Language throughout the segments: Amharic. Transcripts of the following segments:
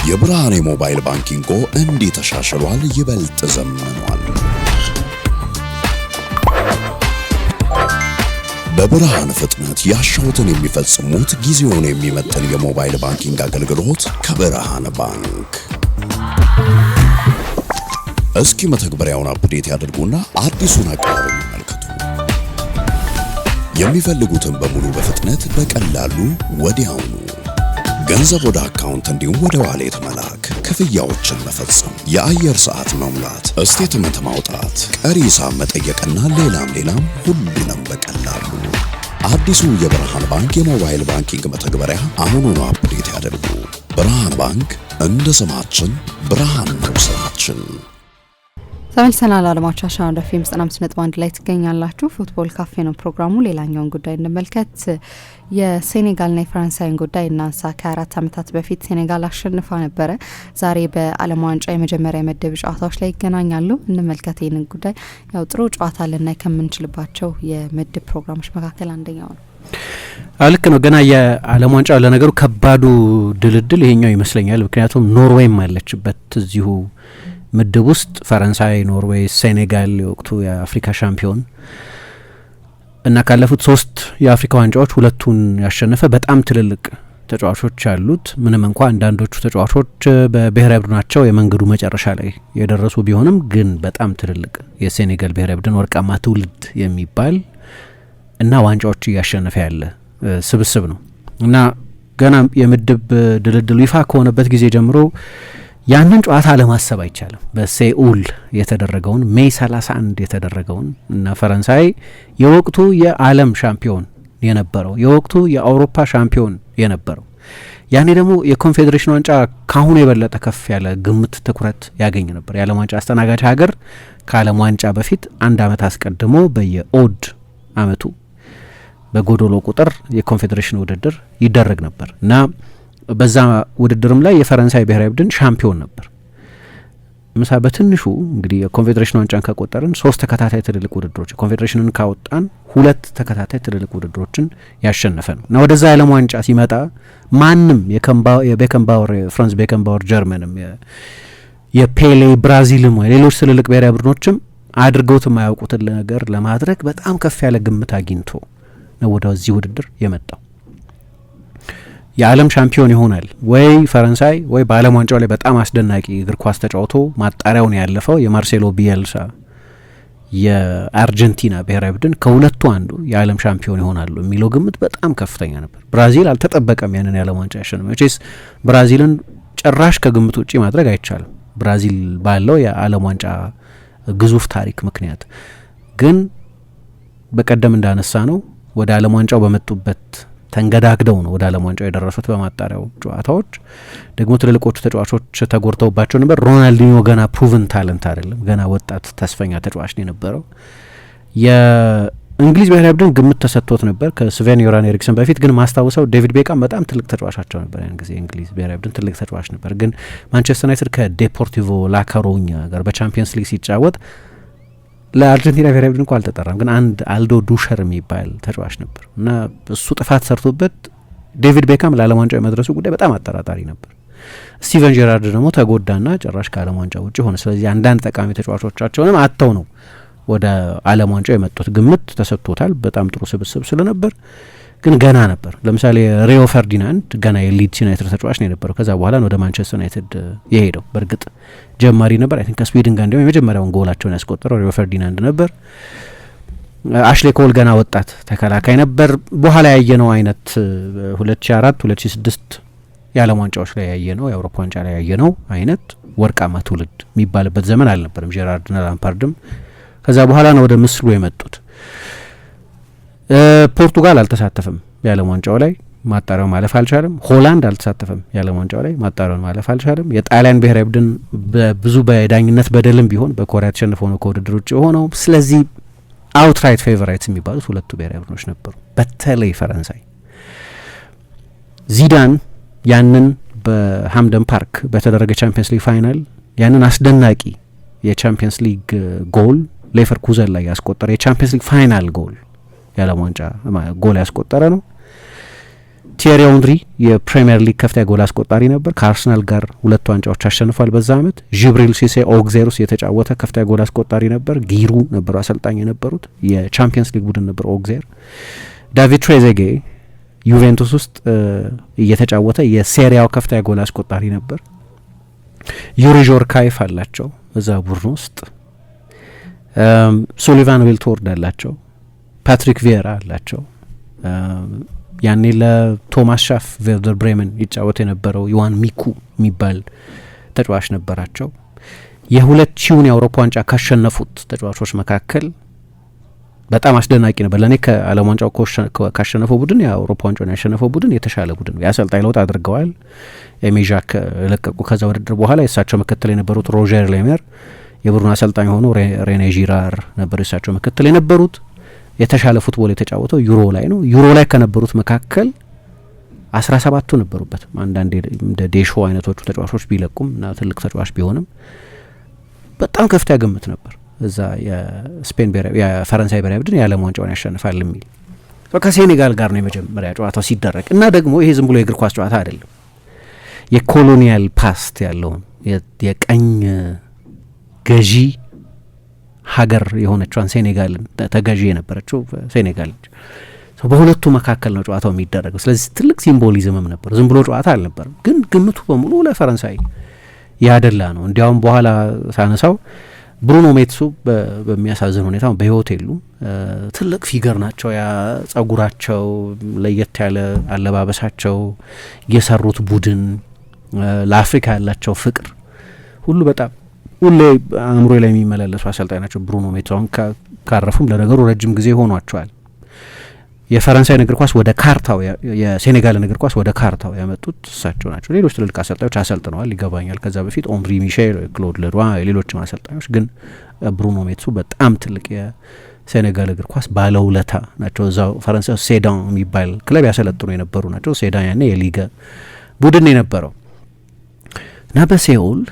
የብርሃን የሞባይል ባንኪንግ እንዴት ተሻሽሏል? ይበልጥ ዘመኗል። በብርሃን ፍጥነት ያሻውትን የሚፈጽሙት ጊዜውን የሚመጥን የሞባይል ባንኪንግ አገልግሎት ከብርሃን ባንክ። እስኪ መተግበሪያውን አፕዴት ያድርጉና አዲሱን አቀራረብ ይመልከቱ። የሚፈልጉትን በሙሉ በፍጥነት በቀላሉ ወዲያውኑ ገንዘብ ወደ አካውንት እንዲሁም ወደ ዋሌት መላክ፣ ክፍያዎችን መፈጸም፣ የአየር ሰዓት መሙላት፣ ስቴትመንት ማውጣት፣ ቀሪ ሂሳብ መጠየቅና ሌላም ሁሉንም በቀላሉ። አዲሱ የብርሃን ባንክ የሞባይል ባንኪንግ መተግበሪያ አሁኑኑ አፕዴት ያድርጉ። ብርሃን ባንክ እንደ ስማችን ብርሃን ነው ስራችን። ተመልሰናል አድማጮቻችን። ወደ ፊልም 95.1 ላይ ትገኛላችሁ። ፉትቦል ካፌ ነው ፕሮግራሙ። ሌላኛውን ጉዳይ እንመልከት። የሴኔጋልና የፈረንሳይን ጉዳይ እናንሳ። ከ4 ዓመታት በፊት ሴኔጋል አሸንፋ ነበረ። ዛሬ በዓለም ዋንጫ የመጀመሪያ ምድብ ጨዋታዎች ላይ ይገናኛሉ። እንመልከት ይህንን ጉዳይ። ያው ጥሩ ጨዋታ ልናይ ከምንችልባቸው የምድብ ፕሮግራሞች መካከል አንደኛው ነው። ልክ ነው። ገና የዓለም ዋንጫ ለነገሩ ከባዱ ድልድል ይሄኛው ይመስለኛል። ምክንያቱም ኖርዌይም አለችበት እዚሁ ምድብ ውስጥ። ፈረንሳይ፣ ኖርዌይ፣ ሴኔጋል የወቅቱ የአፍሪካ ሻምፒዮን እና ካለፉት 3 የአፍሪካ ዋንጫዎች 2ቱን ያሸነፈ በጣም ትልልቅ ተጫዋቾች ያሉት፣ ምንም እንኳ አንዳንዶቹ ተጫዋቾች በብሔራዊ ቡድናቸው የመንገዱ መጨረሻ ላይ የደረሱ ቢሆንም ግን በጣም ትልልቅ የሴኔጋል ብሔራዊ ቡድን ወርቃማ ትውልድ የሚባል እና ዋንጫዎች እያሸነፈ ያለ ስብስብ ነው እና ገና የምድብ ድልድሉ ይፋ ከሆነበት ጊዜ ጀምሮ ያንን ጨዋታ ለማሰብ አይቻልም። በሴኡል የተደረገውን ሜይ 31 የተደረገውን እና ፈረንሳይ የወቅቱ የዓለም ሻምፒዮን የነበረው የወቅቱ የአውሮፓ ሻምፒዮን የነበረው ያኔ ደግሞ የኮንፌዴሬሽን ዋንጫ ካሁኑ የበለጠ ከፍ ያለ ግምት ትኩረት ያገኝ ነበር። የዓለም ዋንጫ አስተናጋጅ ሀገር ከዓለም ዋንጫ በፊት 1 ዓመት አስቀድሞ በየኦድ አመቱ በጎዶሎ ቁጥር የኮንፌዴሬሽን ውድድር ይደረግ ነበር እና በዛ ውድድርም ላይ የፈረንሳይ ብሔራዊ ቡድን ሻምፒዮን ነበር። ምሳ በትንሹ እንግዲህ የኮንፌዴሬሽን ዋንጫን ከቆጠርን 3 ተከታታይ ትልልቅ ውድድሮች፣ ኮንፌዴሬሽንን ካወጣን 2 ተከታታይ ትልልቅ ውድድሮችን ያሸነፈ ነው እና ወደዛ የዓለም ዋንጫ ሲመጣ ማንም የቤከንባወር ፍራንስ ቤከንባወር ጀርመንም የፔሌ ብራዚልም ወይ ሌሎች ትልልቅ ብሔራዊ ቡድኖችም አድርገውት የማያውቁትን ነገር ለማድረግ በጣም ከፍ ያለ ግምት አግኝቶ ነው ወደዚህ ውድድር የመጣው። የዓለም ሻምፒዮን ይሆናል ወይ ፈረንሳይ ወይ በዓለም ዋንጫው ላይ በጣም አስደናቂ እግር ኳስ ተጫውቶ ማጣሪያውን ያለፈው የማርሴሎ ቢየልሳ የአርጀንቲና ብሔራዊ ቡድን ከሁለቱ አንዱ የዓለም ሻምፒዮን ይሆናሉ የሚለው ግምት በጣም ከፍተኛ ነበር። ብራዚል አልተጠበቀም ያንን የዓለም ዋንጫ ያሸነፈ። መቼስ ብራዚልን ጭራሽ ከግምት ውጪ ማድረግ አይቻልም ብራዚል ባለው የዓለም ዋንጫ ግዙፍ ታሪክ ምክንያት። ግን በቀደም እንዳነሳ ነው ወደ ዓለም ዋንጫው በመጡበት ተንገዳግደው ነው ወደ ዓለም ዋንጫው የደረሱት። በማጣሪያው ጨዋታዎች ደግሞ ትልልቆቹ ተጫዋቾች ተጎድተውባቸው ነበር። ሮናልዲኒዮ ገና ፕሩቭን ታለንት አይደለም፣ ገና ወጣት ተስፈኛ ተጫዋች ነው የነበረው። የእንግሊዝ ብሔራዊ ቡድን ግምት ተሰጥቶት ነበር ከስቬን ዮራን ኤሪክሰን በፊት። ግን ማስታውሰው ዴቪድ ቤካም በጣም ትልቅ ተጫዋቻቸው ነበር ያን ጊዜ። እንግሊዝ ብሔራዊ ቡድን ትልቅ ተጫዋች ነበር። ግን ማንቸስተር ዩናይትድ ከዴፖርቲቮ ላካሮኛ ጋር በቻምፒየንስ ሊግ ሲጫወት ለአርጀንቲና ብሔራዊ ቡድን እንኳ አልተጠራም። ግን አንድ አልዶ ዱሸር የሚባል ተጫዋች ነበር እና እሱ ጥፋት ሰርቶበት ዴቪድ ቤካም ለዓለም ዋንጫው የመድረሱ ጉዳይ በጣም አጠራጣሪ ነበር። ስቲቨን ጄራርድ ደግሞ ተጎዳና ጭራሽ ከዓለም ዋንጫው ውጭ ሆነ። ስለዚህ አንዳንድ ጠቃሚ ተጫዋቾቻቸውንም አጥተው ነው ወደ ዓለም ዋንጫው የመጡት። ግምት ተሰጥቶታል በጣም ጥሩ ስብስብ ስለነበር። ግን ገና ነበር። ለምሳሌ ሪዮ ፈርዲናንድ ገና የሊድስ ዩናይትድ ተጫዋች ነው የነበረው። ከዛ በኋላ ወደ ማንቸስተር ዩናይትድ የሄደው። በእርግጥ ጀማሪ ነበር። አይ ቲንክ ከስዊድን ጋር እንዲሁም የመጀመሪያውን ጎላቸውን ያስቆጠረው ሪዮ ፈርዲናንድ ነበር። አሽሌ ኮል ገና ወጣት ተከላካይ ነበር። በኋላ ያየነው አይነት 2004 2006 የዓለም ዋንጫዎች ላይ ያየነው የአውሮፓ ዋንጫ ላይ ያየነው አይነት ወርቃማ ትውልድ የሚባልበት ዘመን አልነበረም። ጄራርድና ላምፓርድም ከዛ በኋላ ነው ወደ ምስሉ የመጡት። ፖርቱጋል አልተሳተፈም የዓለም ዋንጫው ላይ ማጣሪያው ማለፍ አልቻለም። ሆላንድ አልተሳተፈም የዓለም ዋንጫው ላይ ማጣሪያውን ማለፍ አልቻለም። የጣሊያን ብሔራዊ ቡድን በብዙ በዳኝነት በደልም ቢሆን በኮሪያ ተሸንፎ ነው ከውድድር ውጭ የሆነው። ስለዚህ አውትራይት ፌቨራይትስ የሚባሉት 2ቱ ብሔራዊ ቡድኖች ነበሩ። በተለይ ፈረንሳይ ዚዳን ያንን በሃምደን ፓርክ በተደረገ ቻምፒየንስ ሊግ ፋይናል ያንን አስደናቂ የቻምፒየንስ ሊግ ጎል ሌቨርኩዘን ላይ ያስቆጠረ የቻምፒየንስ ሊግ ፋይናል ጎል የዓለም ዋንጫ ጎል ያስቆጠረ ነው። ቲየሪ ኦንሪ የፕሪሚየር ሊግ ከፍተኛ ጎል አስቆጣሪ ነበር። ከአርሰናል ጋር 2 ዋንጫዎች አሸንፏል በዛ አመት። ጂብሪል ሲሴ ኦግዜር ውስጥ የተጫወተ ከፍተኛ ጎል አስቆጣሪ ነበር። ጊሩ ነበሩ አሰልጣኝ የነበሩት። የቻምፒየንስ ሊግ ቡድን ነበር ኦግዜር። ዳቪድ ትሬዜጌ ዩቬንቱስ ውስጥ እየተጫወተ የሴሪያው ከፍተኛ ጎል አስቆጣሪ ነበር። ዩሪ ጆርካይፍ አላቸው እዛ ቡድን ውስጥ። ሱሊቫን ዊልትወርድ አላቸው። ፓትሪክ ቪየራ አላቸው። ያኔ ለቶማስ ሻፍ ቬርደር ብሬመን ይጫወት የነበረው ዮዋን ሚኩ የሚባል ተጫዋች ነበራቸው። የ2000 የአውሮፓ ዋንጫ ካሸነፉት ተጫዋቾች መካከል በጣም አስደናቂ ነበር ለእኔ። ከዓለም ዋንጫው ካሸነፈው ቡድን የአውሮፓ ዋንጫውን ያሸነፈው ቡድን የተሻለ ቡድን ነው። የአሰልጣኝ ለውጥ አድርገዋል። ኤሜዣክ ለቀቁ። ከዛ ውድድር በኋላ የእሳቸው ምክትል የነበሩት ሮጀር ሌሜር የቡድኑ አሰልጣኝ ሆኖ ሬኔ ዢራር ነበር የእሳቸው ምክትል የነበሩት። የተሻለ ፉትቦል የተጫወተው ዩሮ ላይ ነው። ዩሮ ላይ ከነበሩት መካከል 17ቱ ነበሩበት። አንዳንዴ እንደ ዴሾ አይነቶቹ ተጫዋቾች ቢለቁም እና ትልቅ ተጫዋች ቢሆንም በጣም ከፍተኛ ግምት ነበር እዛ የስፔን የፈረንሳይ ብሔራዊ ቡድን የዓለም ዋንጫውን ያሸንፋል የሚል። ከሴኔጋል ጋር ነው የመጀመሪያ ጨዋታው ሲደረግ እና ደግሞ ይሄ ዝም ብሎ የእግር ኳስ ጨዋታ አይደለም። የኮሎኒያል ፓስት ያለውን የቀኝ ገዢ ሀገር የሆነችዋን ሴኔጋልን ተገዢ የነበረችው ሴኔጋል በሁለቱ መካከል ነው ጨዋታው የሚደረገው። ስለዚህ ትልቅ ሲምቦሊዝምም ነበር። ዝም ብሎ ጨዋታ አልነበርም። ግን ግምቱ በሙሉ ለፈረንሳይ ያደላ ነው። እንዲያውም በኋላ ሳነሳው ብሩኖ ሜትሱ በሚያሳዝን ሁኔታ በህይወት የሉም። ትልቅ ፊገር ናቸው። ያ ጸጉራቸው፣ ለየት ያለ አለባበሳቸው፣ የሰሩት ቡድን፣ ለአፍሪካ ያላቸው ፍቅር ሁሉ በጣም ሁሌ አእምሮ ላይ የሚመላለሱ አሰልጣኝ ናቸው ብሩኖ ሜትሱ። አሁን ካረፉም ለነገሩ ረጅም ጊዜ ሆኗቸዋል። የፈረንሳይን እግር ኳስ ወደ ካርታው የሴኔጋልን እግር ኳስ ወደ ካርታው ያመጡት እሳቸው ናቸው። ሌሎች ትልልቅ አሰልጣኞች አሰልጥነዋል ይገባኛል። ከዛ በፊት ኦምሪ ሚሼል፣ ክሎድ ለሩዋ፣ ሌሎችም አሰልጣኞች ግን ብሩኖ ሜትሱ በጣም ትልቅ የሴኔጋል እግር ኳስ ባለውለታ ናቸው። እዛው ፈረንሳይ ሴዳን የሚባል ክለብ ያሰለጥኑ የነበሩ ናቸው። ሴዳን ያኔ የሊገ ቡድን የነበረው እና በሴውል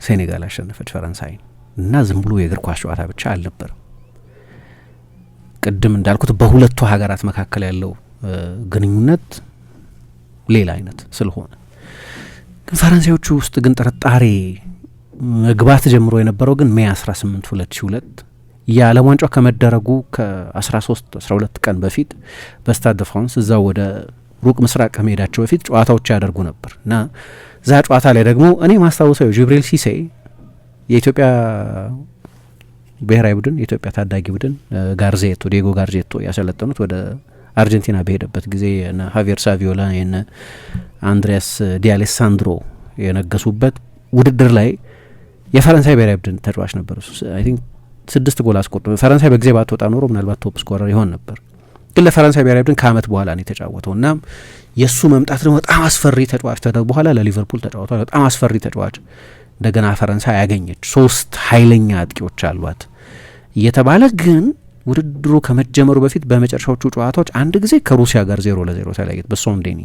ሴኔጋል አሸነፈች ፈረንሳይን እና ዝም ብሎ የእግር ኳስ ጨዋታ ብቻ አልነበረም። ቅድም እንዳልኩት በሁለቱ ሀገራት መካከል ያለው ግንኙነት ሌላ አይነት ስለሆነ ግን ፈረንሳዮቹ ውስጥ ግን ጥርጣሬ መግባት ጀምሮ የነበረው ግን ሜይ 18 2002 የዓለም ዋንጫው ከመደረጉ ከ13-12 ቀን በፊት በስታድ ደ ፍራንስ እዛው ወደ ሩቅ ምስራቅ ከመሄዳቸው በፊት ጨዋታዎች ያደርጉ ነበር እና እዛ ጨዋታ ላይ ደግሞ እኔ ማስታወሰው ጂብሪል ሲሴ የኢትዮጵያ ብሔራዊ ቡድን የኢትዮጵያ ታዳጊ ቡድን ዲየጎ ጋርዜቶ ያሰለጠኑት ወደ አርጀንቲና በሄደበት ጊዜ የነ ሃቪየር ሳቪዮላ የነ አንድሪያስ ዲአሌሳንድሮ የነገሱበት ውድድር ላይ የፈረንሳይ ብሔራዊ ቡድን ተጫዋች ነበር። አይ ቲንክ 6 ጎል አስቆጥሮ ፈረንሳይ በጊዜ ባትወጣ ኖሮ ምናልባት ቶፕ ስኮረር ይሆን ነበር። ግን ለፈረንሳይ ብሔራዊ ቡድን ከአመት በኋላ ነው የተጫወተው እና የእሱ መምጣት ደግሞ በጣም አስፈሪ ተጫዋች ተደርጎ በኋላ ለሊቨርፑል ተጫውቷል። በጣም አስፈሪ ተጫዋች እንደገና ፈረንሳይ ያገኘች 3 ኃይለኛ አጥቂዎች አሏት እየተባለ ግን ውድድሩ ከመጀመሩ በፊት በመጨረሻዎቹ ጨዋታዎች አንድ ጊዜ ከሩሲያ ጋር 0-0 ተለያየች በሶምዴኒ፣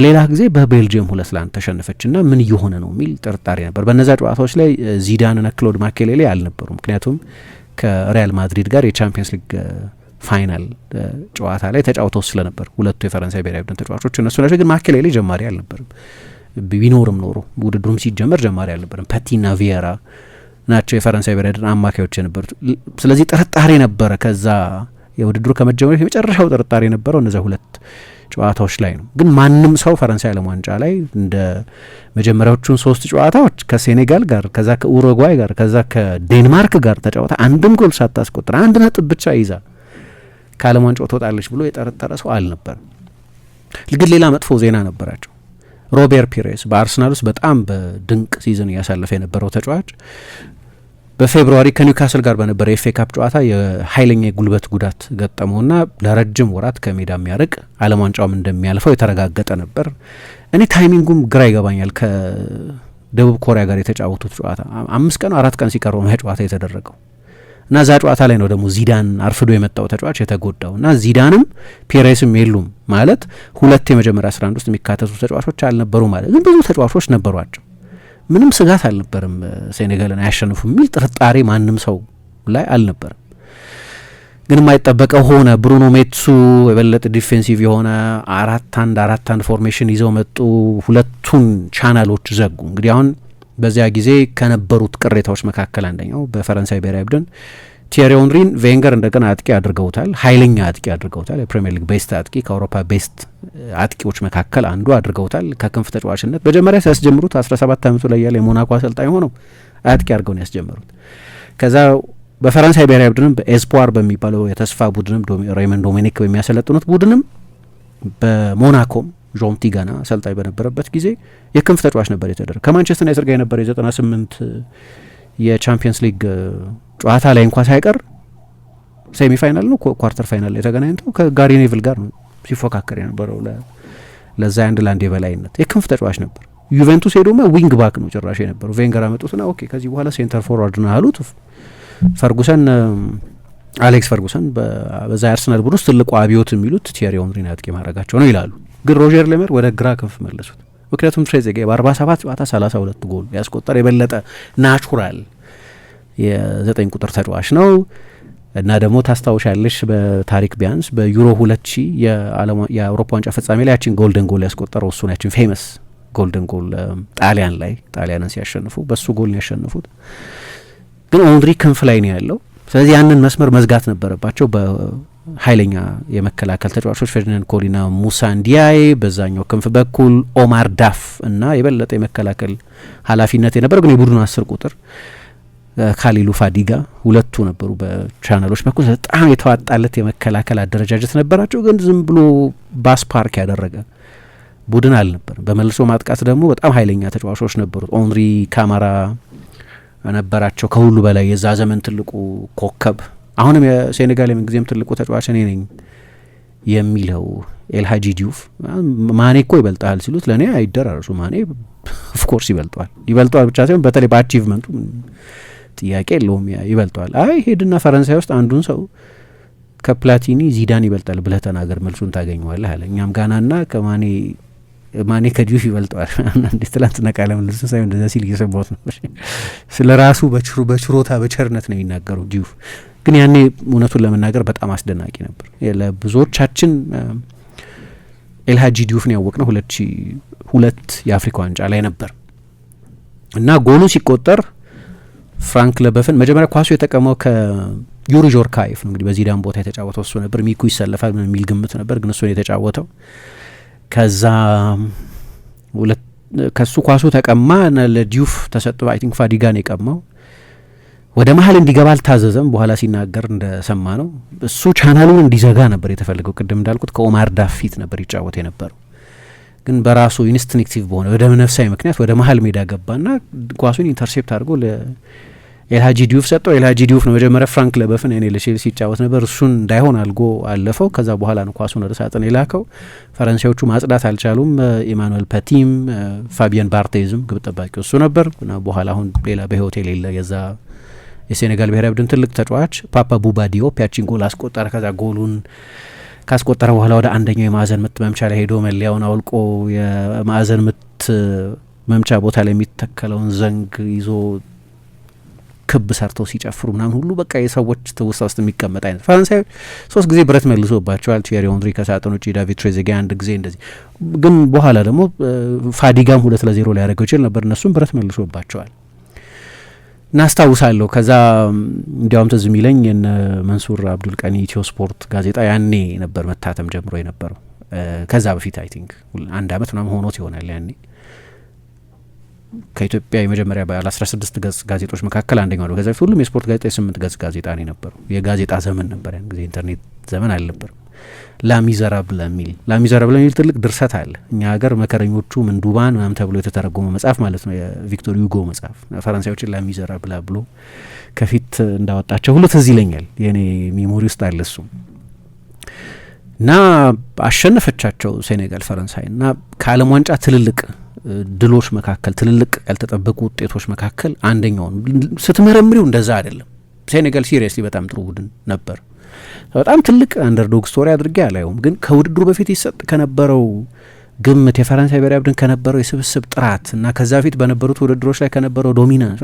ሌላ ጊዜ በቤልጅየም 2-1 ተሸነፈች እና ምን እየሆነ ነው የሚል ጥርጣሬ ነበር። በነዛ ጨዋታዎች ላይ ዚዳንና ክሎድ ማኬሌሌ አልነበሩም። ምክንያቱም ከሪያል ማድሪድ ጋር የቻምፒየንስ ሊግ ፋይናል ጨዋታ ላይ ተጫውተው ስለነበር ሁለቱ የፈረንሳይ ብሔራዊ ቡድን ተጫዋቾች እነሱ ናቸው። ግን ማኬሌሌ ጀማሪ አልነበርም። ቢኖርም ኖሮ ውድድሩም ሲጀመር ጀማሪ አልነበርም። ፓቲና ቪየራ ናቸው የፈረንሳይ ብሔራዊ ቡድን አማካዮች የነበሩት። ስለዚህ ጥርጣሬ ነበረ። ከዛ የውድድሩ ከመጀመሩ የመጨረሻው ጥርጣሬ የነበረው እነዚያ 2 ጨዋታዎች ላይ ነው። ግን ማንም ሰው ፈረንሳይ ዓለም ዋንጫ ላይ እንደ መጀመሪያዎቹን 3 ጨዋታዎች ከሴኔጋል ጋር፣ ከዛ ከኡሩጓይ ጋር፣ ከዛ ከዴንማርክ ጋር ተጫወታ አንድም ጎል ሳታስቆጥር 1 ነጥብ ብቻ ይዛ ከዓለም ዋንጫው ትወጣለች ብሎ የጠረጠረ ሰው አልነበርም። ግን ሌላ መጥፎ ዜና ነበራቸው። ሮቤር ፒሬስ በአርሰናል ውስጥ በጣም በድንቅ ሲዝን እያሳለፈ የነበረው ተጫዋች በፌብሩዋሪ ከኒውካስል ጋር በነበረ የኤፍኤ ካፕ ጨዋታ የኃይለኛ የጉልበት ጉዳት ገጠመውና ለረጅም ወራት ከሜዳ የሚያርቅ ዓለም ዋንጫውም እንደሚያልፈው የተረጋገጠ ነበር። እኔ ታይሚንጉም ግራ ይገባኛል። ከደቡብ ኮሪያ ጋር የተጫወቱት ጨዋታ 5 ቀን 4 ቀን ሲቀረው ነው ጨዋታ የተደረገው እና ዛ ጨዋታ ላይ ነው ደግሞ ዚዳን አርፍዶ የመጣው ተጫዋች የተጎዳው እና ዚዳንም ፒሬስም የሉም ማለት 2 የመጀመሪያ 11 ውስጥ የሚካተቱ ተጫዋቾች አልነበሩ ማለት ግን ብዙ ተጫዋቾች ነበሯቸው። ምንም ስጋት አልነበርም ሴኔጋልን አያሸንፉ የሚል ጥርጣሬ ማንም ሰው ላይ አልነበርም። ግን የማይጠበቀው ሆነ። ብሩኖ ሜትሱ የበለጠ ዲፌንሲቭ የሆነ 4-1 ፎርሜሽን ይዘው መጡ። ሁለቱን ቻናሎች ዘጉ። እንግዲህ አሁን በዚያ ጊዜ ከነበሩት ቅሬታዎች መካከል አንደኛው በፈረንሳይ ብሔራዊ ቡድን ቲየሪ ኦንሪን ቬንገር እንደገና አጥቂ አድርገውታል። ኃይለኛ አጥቂ አድርገውታል። የፕሪሚየር ሊግ ቤስት አጥቂ፣ ከአውሮፓ ቤስት አጥቂዎች መካከል አንዱ አድርገውታል። ከክንፍ ተጫዋችነት መጀመሪያ ሲያስጀምሩት 17 ዓመቱ ላይ ያለ የሞናኮ አሰልጣኝ ሆነው አጥቂ አድርገው ነው ያስጀመሩት። ከዛ በፈረንሳይ ብሔራዊ ቡድንም በኤስፖር በሚባለው የተስፋ ቡድንም ሬይመንድ ዶሜኒክ በሚያሰለጥኑት ቡድንም በሞናኮም ዦን ቲጋና አሰልጣኝ በነበረበት ጊዜ የክንፍ ተጫዋች ነበር የተደረገ። ከማንቸስተር ዩናይትድ ጋር የነበረ የ98 የቻምፒየንስ ሊግ ጨዋታ ላይ እንኳን ሳይቀር ሴሚ ፋይናል ነው ኳርተር ፋይናል ላይ ተገናኝተው ከጋሪ ኔቭል ጋር ነው ሲፎካከር የነበረው ለዛ አንድ ላንድ የበላይነት። የክንፍ ተጫዋች ነበር። ዩቬንቱስ ሄዶማ ዊንግ ባክ ነው ጭራሽ የነበረው። ቬንገር አመጡትና ኦኬ ከዚህ በኋላ ሴንተር ፎርዋርድ ነው አሉት። ፈርጉሰን አሌክስ ፈርጉሰን በዛ አርሰናል ቡድን ውስጥ ትልቁ አብዮት የሚሉት ቲየሪ ኦንሪን አጥቂ ማድረጋቸው ነው ይላሉ። ግን ሮጀር ሌመር ወደ ግራ ክንፍ መለሱት። ምክንያቱም ትሬዜጌ በ47 ጨዋታ 32 ጎል ያስቆጠረ የበለጠ ናቹራል የ9 ቁጥር ተጫዋች ነው እና ደግሞ ታስታውሻለሽ በታሪክ ቢያንስ በዩሮ 2000 የአውሮፓ ዋንጫ ፍጻሜ ላይ ያችን ጎልደን ጎል ያስቆጠረው እሱ ነው። ያችን ፌመስ ጎልደን ጎል ጣሊያንን ሲያሸንፉ በሱ ጎል ነው ያሸንፉት። ግን ኦንሪ ክንፍ ላይ ነው ያለው። ስለዚህ ያንን መስመር መዝጋት ነበረባቸው በኃይለኛ የመከላከል ተጫዋቾች ፈርዲናንድ ኮሊና ሙሳ እንዲያይ፣ በዛኛው ክንፍ በኩል ኦማር ዳፍ እና የበለጠ የመከላከል ኃላፊነት የነበረው ግን የቡድኑ 10 ቁጥር ካሊሉ ፋዲጋ ሁለቱ ነበሩ በቻናሎች በኩል። በጣም የተዋጣለት የመከላከል አደረጃጀት ነበራቸው። ግን ዝም ብሎ ባስ ፓርክ ያደረገ ቡድን አልነበርም። በመልሶ ማጥቃት ደግሞ በጣም ኃይለኛ ተጫዋቾች ነበሩት። ኦንሪ ካማራ ነበራቸው። ከሁሉ በላይ የዛ ዘመን ትልቁ ኮከብ አሁንም የሴኔጋል የምንጊዜም ትልቁ ተጫዋች እኔ ነኝ የሚለው ኤልሃጂ ዲዩፍ ማኔ እኮ ይበልጣል ሲሉት ለእኔ አይደራረሱ። ማኔ ኦፍኮርስ ይበልጠዋል ብቻ ሳይሆን በተለይ በአቺቭመንቱ ጥያቄ የለውም ይበልጠዋል። አይ ሄድና ፈረንሳይ ውስጥ አንዱን ሰው ከፕላቲኒ ዚዳን ይበልጣል ብለህ ተናገር መልሱን ታገኘዋለህ አለ። እኛም ጋናና ማኔ ከዲዩፍ ይበልጠዋል። እንዴት ትላንትና ቃለ ምልልስ ሳይሆን እንደዛ ሲል እየሰማሁት ነበር። ስለ ራሱ በችሮታ በቸርነት ነው የሚናገረው ዲዩፍ። ግን ያኔ እውነቱን ለመናገር በጣም አስደናቂ ነበር። ለብዙዎቻችን ኤልሃጂ ዲዩፍን ያወቅነው 2002 የአፍሪካ ዋንጫ ላይ ነበር እና ጎሉ ሲቆጠር ፍራንክ ለበፍን መጀመሪያ ኳሱ የተቀመው ከዩሪ ጆርካይፍ ነው። እንግዲህ በዚዳን ቦታ የተጫወተው እሱ ነበር። ሚኩ ይሰለፋል የሚል ግምት ነበር፣ ግን እሱ ነው የተጫወተው። ከዛ ከሱ ኳሱ ተቀማ እና ለዲዩፍ ተሰጥቶ አይ ቲንክ ፋዲጋ ነው የቀማው። ወደ መሀል እንዲገባ አልታዘዘም። በኋላ ሲናገር እንደሰማ ነው እሱ ቻናሉን እንዲዘጋ ነበር የተፈለገው። ቅድም እንዳልኩት ከኦማር ዳፍ ፊት ነበር ይጫወት የነበረው፣ ግን በራሱ ኢንስቲንክቲቭ በሆነ ወደ ነፍሳዊ ምክንያት ወደ መሀል ሜዳ ገባና ኳሱን ኢንተርሴፕት አድርጎ ኤልሃጂ ዲዩፍ ሰጠው። ኤልሃጂ ዲዩፍ ነው መጀመሪያ ፍራንክ ለበፍን እኔ ለቼልሲ ሲጫወት ነበር እሱን እንዳይሆን አልጎ አለፈው። ከዛ በኋላ ነው ኳሱን ወደ ሳጥን የላከው። ፈረንሳዮቹ ማጽዳት አልቻሉም። ኢማኑኤል ፐቲም ፋቢየን ባርቴዝም ግብ ጠባቂው እሱ ነበር እና በኋላ አሁን ሌላ በህይወት የሌለ የዛ የሴኔጋል ብሔራዊ ቡድን ትልቅ ተጫዋች ፓፓ ቡባ ዲዮፕ ያቺን ጎል አስቆጠረ። ከዛ ጎሉን ካስቆጠረ በኋላ ወደ አንደኛው የማዕዘን ምት መምቻ ላይ ሄዶ መለያውን አውልቆ የማዕዘን ምት መምቻ ቦታ ላይ የሚተከለውን ዘንግ ይዞ ክብ ሰርተው ሲጨፍሩ ምናምን ሁሉ በቃ የሰዎች ትውስታ ውስጥ የሚቀመጥ አይነት። ፈረንሳይ 3 ጊዜ ብረት መልሶባቸዋል። ቲየሪ ኦንሪ ከሳጥን ውጪ፣ ዳቪድ ትሬዜጌ አንድ ጊዜ እንደዚህ። ግን በኋላ ደግሞ ፋዲጋም 2-0 ሊያደርገው ይችል ነበር። እነሱም ብረት መልሶባቸዋል። እናስታውሳለሁ። ከዛ እንዲያውም ትዝ የሚለኝ የነ መንሱር አብዱል ቀኒ ኢትዮ ስፖርት ጋዜጣ ያኔ ነበር መታተም ጀምሮ የነበረው። ከዛ በፊት አይ ቲንክ 1 አመት ምናምን ሆኖት ይሆናል። ያኔ ከኢትዮጵያ የመጀመሪያ ባለ 16 ገጽ ጋዜጦች መካከል አንደኛው ነው። ከዛ በፊት ሁሉም የስፖርት ጋዜጣ 8 ገጽ ጋዜጣ ነው የነበረው። የጋዜጣ ዘመን ነበር ያን ጊዜ፣ ኢንተርኔት ዘመን አልነበረም። ላሚዘራብል የሚል ትልቅ ድርሰት አለ እኛ ሀገር። መከረኞቹ ምንዱባን ምናምን ተብሎ የተተረጎመ መጽሐፍ ማለት ነው፣ የቪክቶር ዩጎ መጽሐፍ። ፈረንሳዮችን ላሚዘራብል ብሎ ከፊት እንዳወጣቸው ሁሉ ትዝ ይለኛል። የኔ ሜሞሪ ውስጥ አለ እሱ እና አሸነፈቻቸው ሴኔጋል ፈረንሳይ እና ከዓለም ዋንጫ ትልልቅ ድሎች መካከል ትልልቅ ያልተጠበቁ ውጤቶች መካከል አንደኛው ስትመረምሪው እንደዛ አይደለም። ሴኔጋል ሲሪየስሊ በጣም ጥሩ ቡድን ነበር። በጣም ትልቅ አንደርዶግ ስቶሪ አድርጌ አላየውም። ግን ከውድድሩ በፊት ይሰጥ ከነበረው ግምት የፈረንሳይ ብሔራዊ ቡድን ከነበረው የስብስብ ጥራት እና ከዛ በፊት በነበሩት ውድድሮች ላይ ከነበረው ዶሚናንስ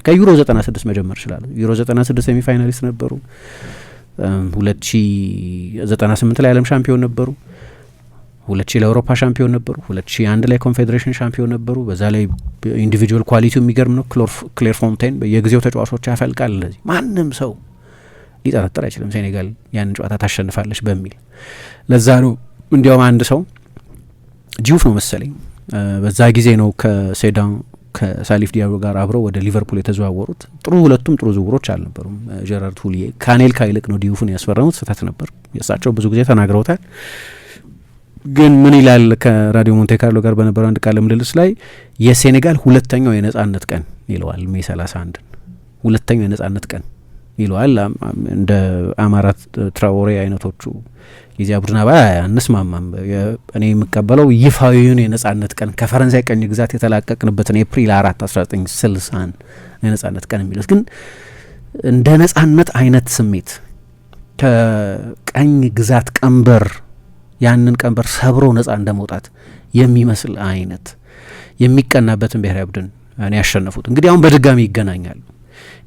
ከዩሮ 96 መጀመር ይችላል። ዩሮ 96 ሴሚ ፋይናሊስት ነበሩ። 2098 ላይ ዓለም ሻምፒዮን ነበሩ። 2000 ላይ አውሮፓ ሻምፒዮን ነበሩ። 2001 ላይ ኮንፌዴሬሽን ሻምፒዮን ነበሩ። በዛ ላይ ኢንዲቪጁዋል ኳሊቲው የሚገርም ነው። ክሌር ፎንቴን በየጊዜው ተጫዋቾች ያፈልቃል። እንደዚህ ማንም ሰው ሊጠረጥር አይችልም ሴኔጋል ያንን ጨዋታ ታሸንፋለች በሚል። ለዛ ነው እንዲያውም አንድ ሰው ጂዩፍ ነው መሰለኝ በዛ ጊዜ ነው ከሴዳን ከሳሊፍ ዲያጎ ጋር አብረው ወደ ሊቨርፑል የተዘዋወሩት። ሁለቱም ጥሩ ዝውውሮች አልነበሩም። ጀራርድ ሁሊዬ ካኔልካ ይልቅ ነው ዲዩፍን ያስፈረሙት። ስህተት ነበር። የእሳቸው ብዙ ጊዜ ተናግረውታል። ግን ምን ይላል ከራዲዮ ሞንቴ ካርሎ ጋር በነበረው አንድ ቃለ ምልልስ ላይ የሴኔጋል ሁለተኛው የነጻነት ቀን ይለዋል። ሜይ 31 ሁለተኛው የነጻነት ቀን ይለዋል። እንደ አማራት ትራኦሬ አይነቶቹ የዚያ ቡድን አባል አንስማማም። እኔ የምቀበለው ይፋዊውን የነጻነት ቀን ከፈረንሳይ ቀኝ ግዛት የተላቀቅንበትን ኤፕሪል 4 1960 የነጻነት ቀን የሚሉት ግን እንደ ነጻነት አይነት ስሜት ከቀኝ ግዛት ቀንበር ያንን ቀንበር ሰብሮ ነጻ እንደመውጣት የሚመስል አይነት የሚቀናበትን ብሔራዊ ቡድን እኔ ያሸነፉት። እንግዲህ አሁን በድጋሚ ይገናኛሉ።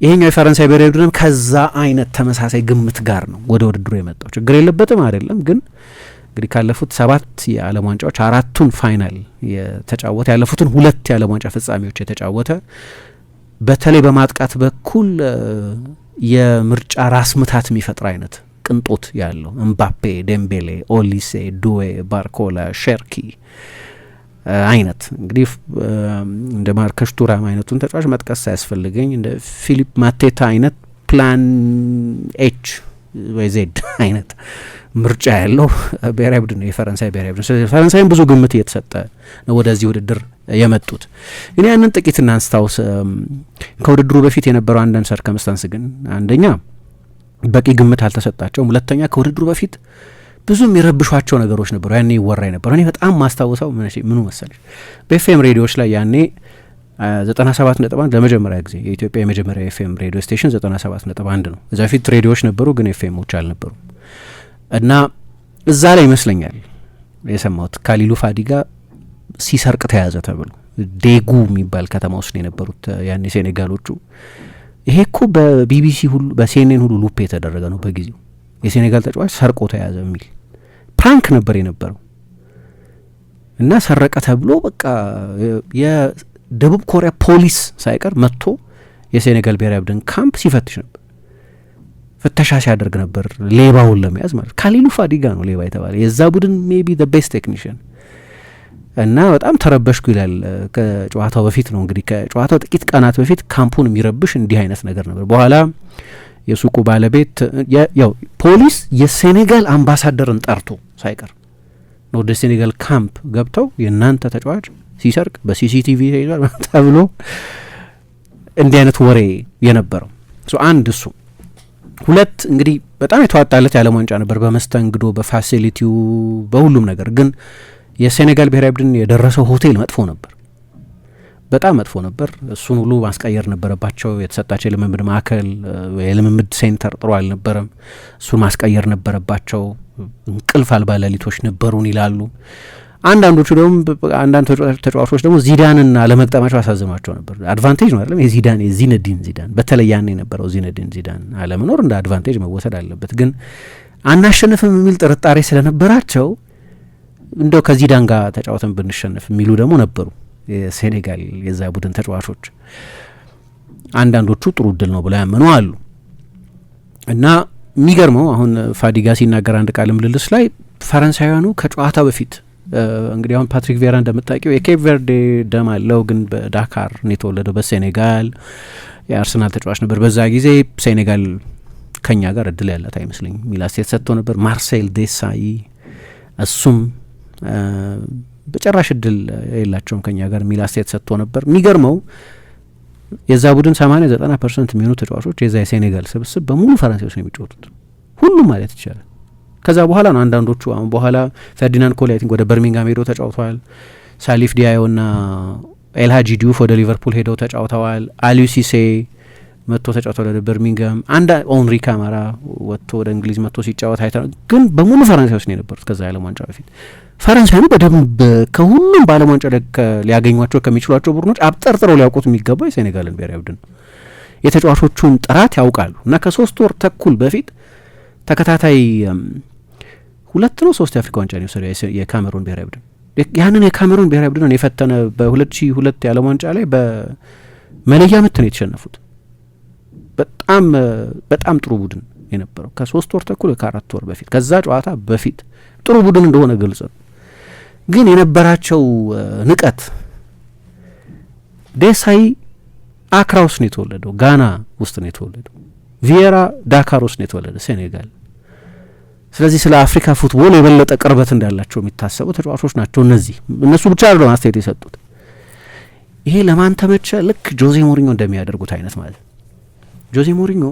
ይሄኛው የፈረንሳይ ብሔራዊ ቡድንም ከዛ አይነት ተመሳሳይ ግምት ጋር ነው ወደ ውድድሩ የመጣው። ችግር የለበትም አይደለም። ግን እንግዲህ ካለፉት 7 የዓለም ዋንጫዎች 4ቱን ፋይናል የተጫወተ ያለፉትን 2 የዓለም ዋንጫ ፍጻሜዎች የተጫወተ በተለይ በማጥቃት በኩል የምርጫ ራስ ምታት የሚፈጥር አይነት ቅንጦት ያለው እምባፔ፣ ዴምቤሌ፣ ኦሊሴ፣ ዱዌ፣ ባርኮላ፣ ሼርኪ አይነት እንግዲህ እንደ ማርከስ ቱራም አይነቱን ተጫዋች መጥቀስ ሳያስፈልገኝ እንደ ፊሊፕ ማቴታ አይነት ፕላን ኤች ወይ ዜድ አይነት ምርጫ ያለው ብሔራዊ ቡድን ነው የፈረንሳይ ብሔራዊ ቡድን። ስለዚህ ፈረንሳይም ብዙ ግምት እየተሰጠ ነው ወደዚህ ውድድር የመጡት። ግን ያንን ጥቂት እናንስታውስ። ከውድድሩ በፊት የነበረው አንዳንድ ሰርከምስታንስ ግን አንደኛ በቂ ግምት አልተሰጣቸውም። ሁለተኛ ከውድድሩ በፊት ብዙ የሚረብሿቸው ነገሮች ነበሩ። ያኔ ይወራ ነበር። እኔ በጣም ማስታውሰው ምኑ መሰለሽ በኤፍኤም ሬዲዮዎች ላይ ያኔ 97.1 ለመጀመሪያ ጊዜ የኢትዮጵያ የመጀመሪያ ኤፍኤም ሬዲዮ ስቴሽን 97.1 ነው። እዛ ፊት ሬዲዮዎች ነበሩ ግን ኤፍኤሞች አልነበሩም። እና እዛ ላይ ይመስለኛል የሰማሁት ካሊሉ ፋዲጋ ሲሰርቅ ተያዘ ተብሎ ዴጉ የሚባል ከተማ ውስጥ ነው የነበሩት ያኔ ሴኔጋሎቹ። ይሄ እኮ በቢቢሲ ሁሉ በሲኤንኤን ሁሉ ሉፕ የተደረገ ነው በጊዜው የሴኔጋል ተጫዋች ሰርቆ ተያዘ የሚል ፕራንክ ነበር የነበረው። እና ሰረቀ ተብሎ በቃ የደቡብ ኮሪያ ፖሊስ ሳይቀር መጥቶ የሴኔጋል ብሔራዊ ቡድን ካምፕ ሲፈትሽ ነበር፣ ፍተሻ ሲያደርግ ነበር ሌባውን ለመያዝ ማለት። ካሊሉ ፋዲጋ ነው ሌባ የተባለ የዛ ቡድን ሜቢ ዘ ቤስት ቴክኒሽያን። እና በጣም ተረበሽኩ ይላል። ከጨዋታው በፊት ነው እንግዲህ ከጨዋታው ጥቂት ቀናት በፊት ካምፑን የሚረብሽ እንዲህ አይነት ነገር ነበር። በኋላ የሱቁ ባለቤት ያው ፖሊስ የሴኔጋል አምባሳደርን ጠርቶ ሳይቀር ነው ወደ ሴኔጋል ካምፕ ገብተው የእናንተ ተጫዋች ሲሰርቅ በሲሲቲቪ ተይዟል ተብሎ እንዲህ አይነት ወሬ የነበረው አንድ እሱ። ሁለት እንግዲህ በጣም የተዋጣለት የዓለም ዋንጫ ነበር በመስተንግዶ በፋሲሊቲው በሁሉም ነገር። ግን የሴኔጋል ብሔራዊ ቡድን የደረሰው ሆቴል መጥፎ ነበር፣ በጣም መጥፎ ነበር። እሱን ሁሉ ማስቀየር ነበረባቸው። የተሰጣቸው የልምምድ ማዕከል የልምምድ ሴንተር ጥሩ አልነበረም፣ እሱን ማስቀየር ነበረባቸው። እንቅልፍ አልባ ሌሊቶች ነበሩን ይላሉ። አንዳንዶቹ ደግሞ አንዳንድ ተጫዋቾች ደግሞ ዚዳንን አለመግጠማቸው አሳዝኗቸው ነበር። አድቫንቴጅ ነው አይደለም የዚዳን የዚነዲን ዚዳን በተለይ ያኔ የነበረው ዚነዲን ዚዳን አለመኖር እንደ አድቫንቴጅ መወሰድ አለበት። ግን አናሸንፍም የሚል ጥርጣሬ ስለነበራቸው እንደው ከዚዳን ጋር ተጫውተን ብንሸንፍ የሚሉ ደግሞ ነበሩ የሴኔጋል የዛ ቡድን ተጫዋቾች። አንዳንዶቹ ጥሩ እድል ነው ብለው ያመኑ አሉ። እና የሚገርመው አሁን ፋዲጋ ሲናገር አንድ ቃል ምልልስ ላይ ፈረንሳውያኑ ከጨዋታ በፊት እንግዲህ አሁን ፓትሪክ ቪዬራ እንደምታውቂው የኬፕ ቨርዴ ደም አለው፣ ግን በዳካር ነው የተወለደው በሴኔጋል የአርሰናል ተጫዋች ነበር። በዛ ጊዜ ሴኔጋል ከኛ ጋር እድል ያላት አይመስለኝም የሚል አስተያየት ሰጥቶ ነበር። ማርሴል ዴሳይ እሱም በጭራሽ እድል የላቸውም ከኛ ጋር የሚል አስተያየት ሰጥቶ ነበር። የሚገርመው የዛ ቡድን 80-90% የሚሆኑ ተጫዋቾች የዛ የሴኔጋል ስብስብ በሙሉ ፈረንሳዮች ነው የሚጫወቱት፣ ሁሉም ማለት ይቻላል። ከዛ በኋላ ነው አንዳንዶቹ አሁን በኋላ ፈርዲናንድ ኮሊ አይ ቲንክ ወደ በርሚንጋም ሄደው ተጫውተዋል። ሳሊፍ ዲያዮ ና ኤልሃጂ ዲዩፍ ወደ ሊቨርፑል ሄደው ተጫውተዋል። አሊዩ ሲሴ መጥቶ ተጫውተዋል ወደ በርሚንጋም። አንድ ኦንሪ ካማራ ወጥቶ ወደ እንግሊዝ መጥቶ ሲጫወት አይተናል። ግን በሙሉ ፈረንሳዮች ነው የነበሩት ከዛ የዓለም ዋንጫ በፊት። ፈረንሳዩ በደንብ ከሁሉም በዓለም ዋንጫ ሊያገኟቸው ከሚችሏቸው ቡድኖች አብጠርጥረው ሊያውቁት የሚገባው የሴኔጋልን ብሔራዊ ቡድን የተጫዋቾቹን ጥራት ያውቃሉ። እና ከ3 ወር ተኩል በፊት ተከታታይ 2 ነው 3 የአፍሪካ ዋንጫ ነው የወሰደው የካሜሩን ብሔራዊ ቡድን። ያንን የካሜሩን ብሔራዊ ቡድን የፈተነ በ2002 የዓለም ዋንጫ ላይ በመለያ ምት ነው የተሸነፉት። በጣም ጥሩ ቡድን የነበረው ከ3 ወር ተኩል ከ4 ወር በፊት ከዛ ጨዋታ በፊት ጥሩ ቡድን እንደሆነ ግልጽ ነው። ግን የነበራቸው ንቀት ዴሳይ አክራ ውስጥ ነው የተወለደው፣ ጋና ውስጥ ነው የተወለደው። ቪዬራ ዳካር ውስጥ ነው የተወለደው፣ ሴኔጋል። ስለዚህ ስለ አፍሪካ ፉትቦል የበለጠ ቅርበት እንዳላቸው የሚታሰቡ ተጫዋቾች ናቸው እነዚህ። እነሱ ብቻ አይደለም አስተያየት የሰጡት። ይሄ ለማን ተመቸ? ልክ ጆዜ ሞሪኞ እንደሚያደርጉት አይነት ማለት። ጆዜ ሞሪኞ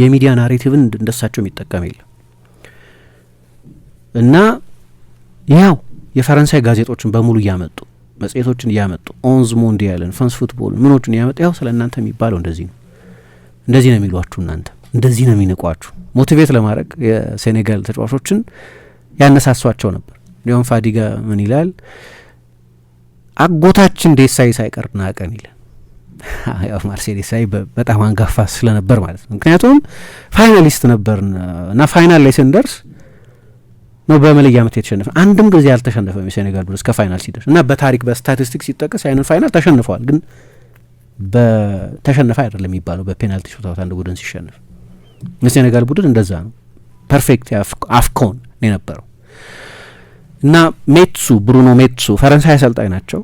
የሚዲያ ናሬቲቭን እንደሳቸው የሚጠቀም የለም እና ያው የፈረንሳይ ጋዜጦችን በሙሉ እያመጡ መጽሔቶችን እያመጡ ኦንዝ ሞንዲያልን ፍራንስ ፉትቦል ምኖችን እያመጡ ያው ስለ እናንተ የሚባለው እንደዚህ ነው፣ እንደዚህ ነው የሚሏችሁ፣ እናንተ እንደዚህ ነው የሚንቋችሁ። ሞቲቬት ለማድረግ የሴኔጋል ተጫዋቾችን ያነሳሷቸው ነበር። እንዲሁም ፋዲጋ ምን ይላል? አጎታችን ዴሳይ ሳይቀር ናቀን ይላል። ያው ማርሴል ዴሳይ በጣም አንጋፋ ስለነበር ማለት ነው። ምክንያቱም ፋይናሊስት ነበርና እና ፋይናል ላይ ስንደርስ ነው በመለያ ምት የተሸነፈ። አንድም ጊዜ አልተሸነፈም የሴኔጋል ቡድን እስከ ፋይናል ሲደርስ እና በታሪክ በስታቲስቲክስ ሲጠቀስ ያንን ፋይናል ተሸንፈዋል። ግን በተሸነፈ አይደለም የሚባለው በፔናልቲ ሹታውት አንድ ቡድን ሲሸነፍ። የሴኔጋል ቡድን እንደዛ ነው። ፐርፌክት አፍኮን ነው የነበረው እና ብሩኖ ሜትሱ ፈረንሳይ አሰልጣኝ ናቸው።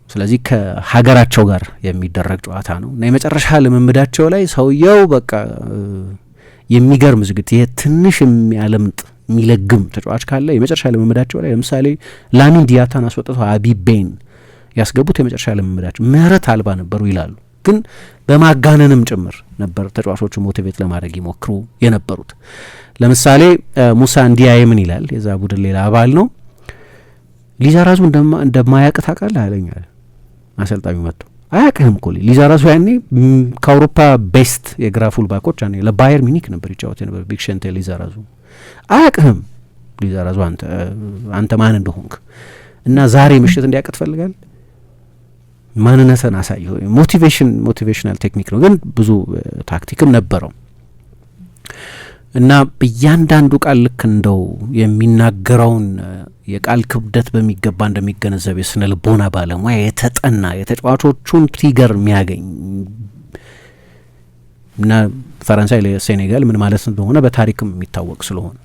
ስለዚህ ከሀገራቸው ጋር የሚደረግ ጨዋታ ነው እና የመጨረሻ ልምምዳቸው ላይ ሰውየው በቃ የሚገርም ዝግት ይሄ ትንሽ የሚያለምጥ የሚለግም ተጫዋች ካለ የመጨረሻ ልምምዳቸው ላይ ለምሳሌ ላሚን ዲያታን አስወጥተው አቢቤን ያስገቡት የመጨረሻ ልምምዳቸው ምህረት አልባ ነበሩ ይላሉ። ግን በማጋነንም ጭምር ነበር ተጫዋቾቹ ሞቲቬት ለማድረግ ይሞክሩ የነበሩት። ለምሳሌ ሙሳ እንዲያይ ምን ይላል? የዛ ቡድን ሌላ አባል ነው። ሊዛራዙ እንደማያውቅ ታውቃለህ አለኛል አሰልጣኙ መጥቶ። አያውቅህም እኮ ሊዛራዙ ያኔ ከአውሮፓ ቤስት የግራ ፉልባኮች ያኔ ለባየር ሚኒክ ነበር ይጫወት ነበር። ቪክሸንቴ ሊዛራዙ አያውቅህም። ሊዛራዙ አንተ ማን እንደሆንክ እና ዛሬ ምሽት እንዲያውቅ ትፈልጋለህ? ማንነትን አሳየው። ሞቲቬሽናል ቴክኒክ ነው፣ ግን ብዙ ታክቲክም ነበረው እና እያንዳንዱ ቃል ልክ እንደው የሚናገረውን የቃል ክብደት በሚገባ እንደሚገነዘብ የስነ ልቦና ባለሙያ የተጠና የተጫዋቾቹን ትሪገር የሚያገኝ እና ፈረንሳይ ለሴኔጋል ምን ማለት እንደሆነ በታሪክም የሚታወቅ ስለሆነ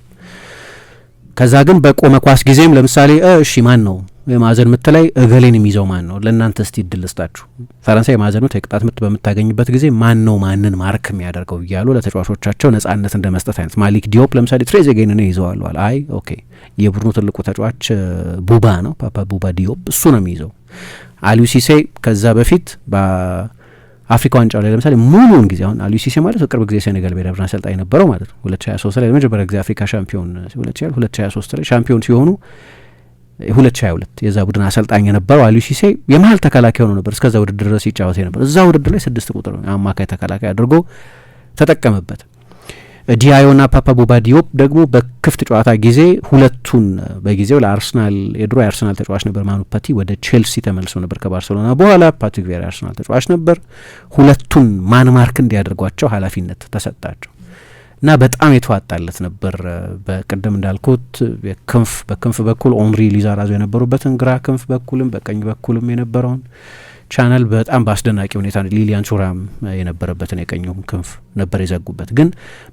ከዛ ግን በቆመ ኳስ ጊዜም ለምሳሌ እሺ ማን ነው የማዕዘን ምት ላይ እገሌን የሚይዘው ማን ነው? ለእናንተ እስቲ እድል ልስጣችሁ። ፈረንሳይ የማዕዘን ምት የቅጣት ምት በምታገኝበት ጊዜ ማን ነው ማንን ማርክ የሚያደርገው እያሉ ለተጫዋቾቻቸው ነጻነት እንደ መስጠት አይነት። ማሊክ ዲዮፕ ለምሳሌ ትሬዜጌንን ይዘዋል። አይ ኦኬ የቡድኑ ትልቁ ተጫዋች ቡባ ነው፣ ፓፓ ቡባ ዲዮፕ እሱ ነው የሚይዘው። አሊዩ ሲሴ ከዛ በፊት በአፍሪካ ዋንጫው ላይ ለምሳሌ ሙሉውን ጊዜ አሁን አሊዩ ሲሴ ማለት በቅርብ ጊዜ ሴኔጋል ብሔራዊ ቡድን አሰልጣኝ ነበረው ማለት ነው። 2023 ላይ ለመጀመሪያ ጊዜ አፍሪካ ሻምፒዮን 2023 ላይ ሻምፒዮን ሲሆኑ 2022 የዛ ቡድን አሰልጣኝ የነበረው አሊዩ ሲሴ የመሀል ተከላካይ ሆኖ ነበር እስከዛ ውድድር ድረስ ይጫወት ነበር። እዛ ውድድር ላይ 6 ቁጥር አማካይ ተከላካይ አድርጎ ተጠቀመበት። ዲያዮና ፓፓ ቡባ ዲዮፕ ደግሞ በክፍት ጨዋታ ጊዜ ሁለቱን በጊዜው ለአርሰናል የድሮ የአርሰናል ተጫዋች ነበር ማኑ ፓቲ ወደ ቼልሲ ተመልሶ ነበር ከባርሴሎና በኋላ። ፓትሪክ ቪዬራ አርሰናል ተጫዋች ነበር። ሁለቱን ማርክ እንዲያደርጓቸው ኃላፊነት ተሰጣቸው እና በጣም የተዋጣለት ነበር። በቅድም እንዳልኩት በክንፍ በኩል ኦምሪ ሊዛራዞ የነበሩበትን ግራ ክንፍ በኩልም በቀኝ በኩልም የነበረውን ቻናል በጣም በአስደናቂ ሁኔታ ሊሊያን ቹራም የነበረበትን የቀኙ ክንፍ ነበር የዘጉበት። ግን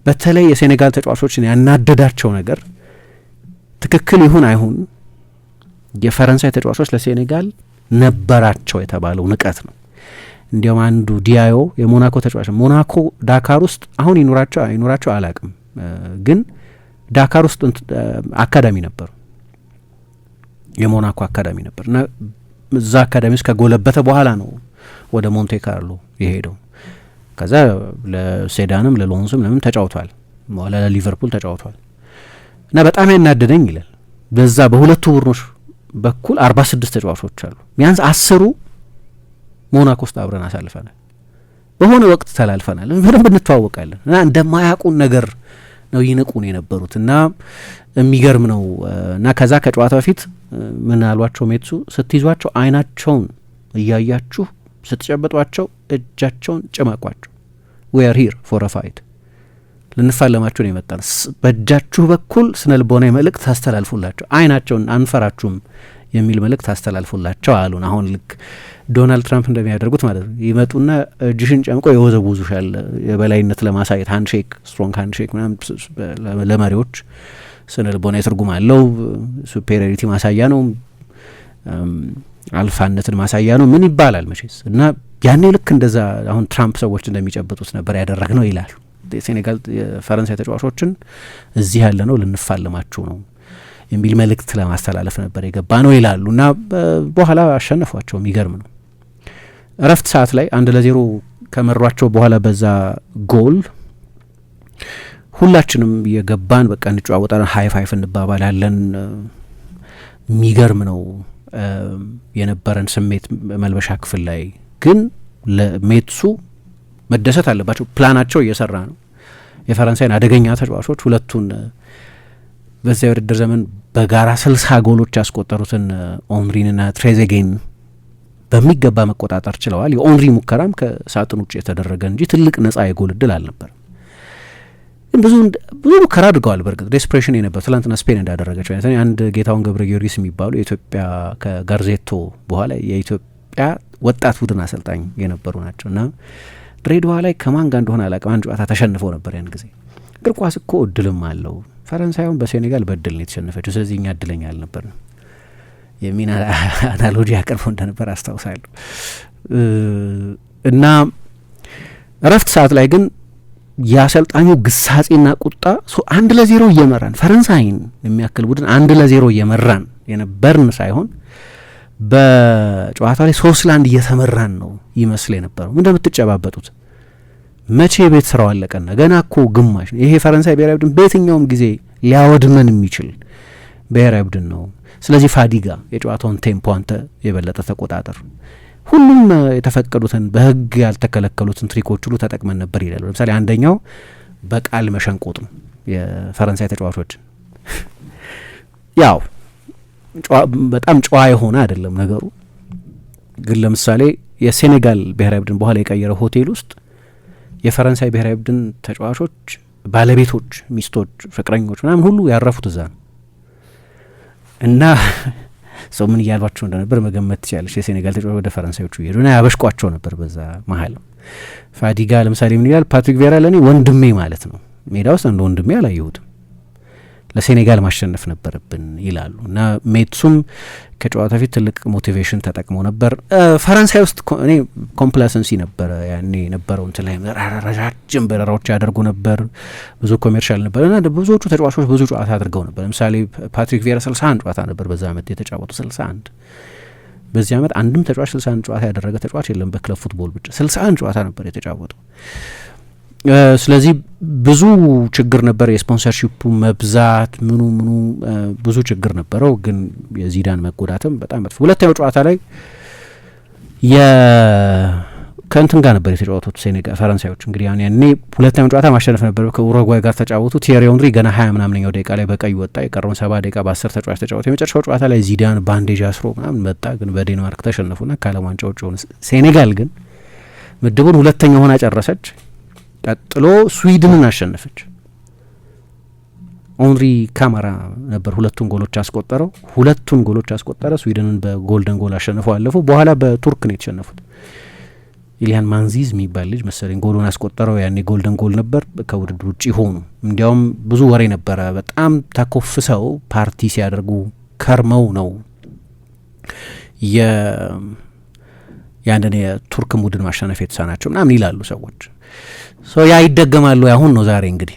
በተለይ የሴኔጋል ተጫዋቾችን ያናደዳቸው ነገር ትክክል ይሁን አይሁን የፈረንሳይ ተጫዋቾች ለሴኔጋል ነበራቸው የተባለው ንቀት ነው። እንዲያውም አንዱ ዲያዮ የሞናኮ ተጫዋች ሞናኮ ዳካር ውስጥ አሁን ይኑራቸው አላቅም፣ ግን ዳካር ውስጥ አካዳሚ ነበሩ፣ የሞናኮ አካዳሚ ነበር እና እዛ አካዳሚ ውስጥ ከጎለበተ በኋላ ነው ወደ ሞንቴ ካርሎ የሄደው። ከዛ ለሴዳንም ለሎንዝም ለምን ተጫውቷል፣ በኋላ ለሊቨርፑል ተጫውቷል እና በጣም ያናደደኝ ይላል በዛ በሁለቱ ቡድኖች በኩል 46 ተጫዋቾች አሉ፣ ቢያንስ 10ሩ ሞናኮ ውስጥ አብረን አሳልፈናል፣ በሆነ ወቅት ተላልፈናል፣ በደንብ እንተዋወቃለን እና እንደማያውቁን ነገር ነው ይንቁን የነበሩት እና የሚገርም ነው። እና ከዛ ከጨዋታ በፊት ምን አሏቸው ሜትሱ? ስትይዟቸው አይናቸውን እያያችሁ ስትጨበጧቸው እጃቸውን ጭመቋቸው። ዊ አር ሂር ፎር አ ፋይት፣ ልንፋለማችሁ ነው የመጣን፣ በእጃችሁ በኩል ስነ ልቦናዊ መልእክት ታስተላልፉላቸው፣ አይናቸውን አንፈራችሁም የሚል መልእክት ታስተላልፉላቸው አሉን። አሁን ልክ ዶናልድ ትራምፕ እንደሚያደርጉት ማለት ነው። ይመጡና እጅሽን ጨምቆ የወዘውዙሻል የበላይነት ለማሳየት ሃንድሼክ፣ ስትሮንግ ሃንድሼክ ምናምን ለመሪዎች ስነ ልቦናዊ ትርጉም አለው። ሱፔሪዮሪቲ ማሳያ ነው፣ አልፋነትን ማሳያ ነው፣ ምን ይባላል መቼስ። እና ያኔ ልክ እንደዛ አሁን ትራምፕ ሰዎች እንደሚጨብጡት ነበር ያደረግነው ይላሉ። የሴኔጋል የፈረንሳይ ተጫዋቾችን እዚህ ያለ ነው ልንፋለማችሁ ነው የሚል መልእክት ለማስተላለፍ ነበር የገባ ነው ይላሉ። እና በኋላ አሸነፏቸው። የሚገርም ነው። እረፍት ሰዓት ላይ 1-0 ከመሯቸው በኋላ በዛ ጎል ሁላችንም የገባን በቃ እንጨዋወጣለን፣ ሀይ ፋይፍ እንባባላለን። የሚገርም ነው የነበረን ስሜት መልበሻ ክፍል ላይ። ግን ለሜትሱ መደሰት አለባቸው። ፕላናቸው እየሰራ ነው። የፈረንሳይን አደገኛ ተጫዋቾች ሁለቱን በዚያ የውድድር ዘመን በጋራ 60 ጎሎች ያስቆጠሩትን ኦንሪንና ትሬዜጌን በሚገባ መቆጣጠር ችለዋል። የኦንሪ ሙከራም ከሳጥን ውጭ የተደረገ እንጂ ትልቅ ነጻ የጎል እድል አልነበር። ብዙ ሙከራ አድርገዋል። በእርግጥ ዴስፕሬሽን የነበር ትላንትና ስፔን እንዳደረገችው አይነት አንድ ጌታውን ገብረ ጊዮርጊስ የሚባሉ የኢትዮጵያ ከጋርዜቶ በኋላ የኢትዮጵያ ወጣት ቡድን አሰልጣኝ የነበሩ ናቸው እና ድሬዳዋ ላይ ከማን ጋር እንደሆነ አላውቅም አንድ ጨዋታ ተሸንፈው ነበር። ያን ጊዜ እግር ኳስ እኮ እድልም አለው። ፈረንሳዩን በሴኔጋል በእድል ነው የተሸነፈችው፣ ስለዚህ እኛ እድለኛ አልነበርንም የሚና አናሎጂ አቅርበው እንደነበር አስታውሳለሁ። እና እረፍት ሰዓት ላይ ግን የአሰልጣኙ ግሳጼና ቁጣ 1-0 እየመራን ፈረንሳይን የሚያክል ቡድን 1-0 እየመራን የነበርን ሳይሆን በጨዋታ ላይ 3-1 እየተመራን ነው ይመስል የነበረው። እንደምትጨባበጡት መቼ ቤት ስራው አለቀና ገና እኮ ግማሽ ነው። ይሄ ፈረንሳይ ብሔራዊ ቡድን በየትኛውም ጊዜ ሊያወድመን የሚችል ብሔራዊ ቡድን ነው። ስለዚህ ፋዲጋ የጨዋታውን ቴምፖ አንተ የበለጠ ተቆጣጠር፣ ሁሉም የተፈቀዱትን በህግ ያልተከለከሉትን ትሪኮች ሁሉ ተጠቅመን ነበር ይላሉ። ለምሳሌ አንደኛው በቃል መሸንቆጥ ነው የፈረንሳይ ተጫዋቾችን። ያው በጣም ጨዋ የሆነ አይደለም ነገሩ፣ ግን ለምሳሌ የሴኔጋል ብሔራዊ ቡድን በኋላ የቀየረው ሆቴል ውስጥ የፈረንሳይ ብሔራዊ ቡድን ተጫዋቾች ባለቤቶች፣ ሚስቶች፣ ፍቅረኞች ምናምን ሁሉ ያረፉት እዛ ነው እና ሰው ምን እያሏቸው እንደነበር መገመት ትችላለች። የሴኔጋል ተጫዋቾች ወደ ፈረንሳዮቹ ይሄዱና ያበሽቋቸው ነበር። በዛ መሀል ፋዲጋ ለምሳሌ ምን ይላል? ፓትሪክ ቪዬራ ለእኔ ወንድሜ ማለት ነው፣ ሜዳ ውስጥ እንደ ወንድሜ አላየሁትም፣ ለሴኔጋል ማሸነፍ ነበረብን ይላሉ። እና ሜትሱም ከጨዋታ ፊት ትልቅ ሞቲቬሽን ተጠቅመው ነበር። ፈረንሳይ ውስጥ እኔ ኮምፕላሰንሲ ነበረ ያኔ የነበረው እንትን ላይ ረጃጅም በረራዎች ያደርጉ ነበር፣ ብዙ ኮሜርሻል ነበር እና ብዙዎቹ ተጫዋቾች ብዙ ጨዋታ አድርገው ነበር። ለምሳሌ ፓትሪክ ቪዬራ 61 ጨዋታ ነበር በዛ ዓመት የተጫወቱ 61። በዚህ ዓመት አንድም ተጫዋች 61 ጨዋታ ያደረገ ተጫዋች የለም በክለብ ፉትቦል ብቻ 61 ጨዋታ ነበር የተጫወተው። ስለዚህ ብዙ ችግር ነበር። የስፖንሰርሺፑ መብዛት ምኑ ብዙ ችግር ነበረው። ግን የዚዳን መጎዳትም በጣም መጥፎ። ሁለተኛው ጨዋታ ላይ ከእንትን ጋር ነበር የተጫወቱት ሴኔጋል ፈረንሳዮች። እንግዲህ ያኔ ሁለተኛው ጨዋታ ማሸነፍ ነበር። ከኡሩጓይ ጋር ተጫወቱ። ቲየሪ ኦንሪ ገና 20 ምናምነኛው ደቂቃ ላይ በቀይ ወጣ። የቀረውን 70 ደቂቃ በ10 ተጫዋች ተጫወቱ። የመጨረሻው ጨዋታ ላይ ዚዳን ባንዴጅ አስሮ ምናምን መጣ። ግን በዴንማርክ ተሸነፉና ከዓለም ዋንጫ ውጭ ሆኑ። ሴኔጋል ግን ምድቡን ሁለተኛ ሆና ጨረሰች። ቀጥሎ ስዊድንን አሸነፈች። ኦንሪ ካማራ ነበር ሁለቱን ጎሎች አስቆጠረው። ሁለቱን ጎሎች አስቆጠረ። ስዊድንን በጎልደን ጎል አሸንፈው አለፉ። በኋላ በቱርክ ነው የተሸነፉት። ኢሊያን ማንዚዝ የሚባል ልጅ መሰለኝ ጎሉን አስቆጠረው። ያኔ ጎልደን ጎል ነበር። ከውድድር ውጭ ሆኑ። እንዲያውም ብዙ ወሬ ነበረ። በጣም ተኮፍሰው ፓርቲ ሲያደርጉ ከርመው ነው ያንን የቱርክ ቡድን ማሸነፍ የተሳናቸው ምናምን ይላሉ ሰዎች። ያ ይደገማሉ። አሁን ነው ዛሬ እንግዲህ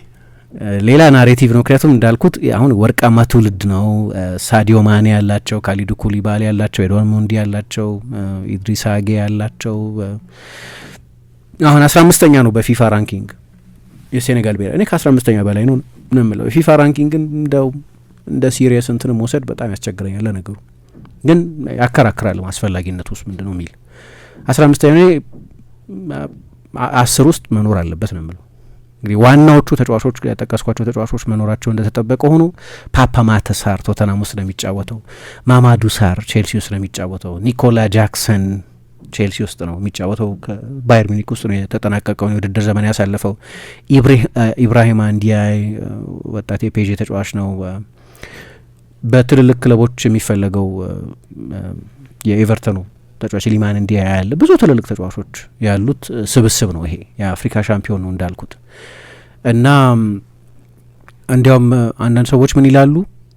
ሌላ ናሬቲቭ ነው። ምክንያቱም እንዳልኩት አሁን ወርቃማ ትውልድ ነው። ሳዲዮ ማኔ ያላቸው፣ ካሊዱ ኩሊባሊ ያላቸው፣ ኤድዋርድ ሙንዲ ያላቸው፣ ኢድሪስ አጌ ያላቸው አሁን 15ኛ ነው በፊፋ ራንኪንግ የሴኔጋል ብሔራዊ። እኔ ከ15ኛ በላይ ነው የምለው። የፊፋ ራንኪንግ እንደው እንደ ሲሪየስ እንትን መውሰድ በጣም ያስቸግረኛል። ለነገሩ ግን ያከራክራል አስፈላጊነት ውስጥ ምንድነው የሚል 15ኛ 10 ውስጥ መኖር አለበት ነው የምለው። እንግዲህ ዋናዎቹ ተጫዋቾች ያጠቀስኳቸው ተጫዋቾች መኖራቸው እንደተጠበቀ ሆኖ ፓፓ ማተሳር ቶተናም ውስጥ ስለሚጫወተው፣ ማማዱ ሳር ቼልሲ ውስጥ ስለሚጫወተው፣ ኒኮላ ጃክሰን ቼልሲ ውስጥ ነው የሚጫወተው። ከባየር ሚኒክ ውስጥ ነው የተጠናቀቀውን የውድድር ዘመን ያሳለፈው። ኢብራሂማ እንዲያይ ወጣት የፔዥ ተጫዋች ነው። በትልልቅ ክለቦች የሚፈለገው የኤቨርተኑ ተጫዋች ሊማን እንዲያይ ያለ ብዙ ትልልቅ ተጫዋቾች ያሉት ስብስብ ነው። ይሄ የአፍሪካ ሻምፒዮን ነው እንዳልኩት እና እንዲያውም አንዳንድ ሰዎች ምን ይላሉ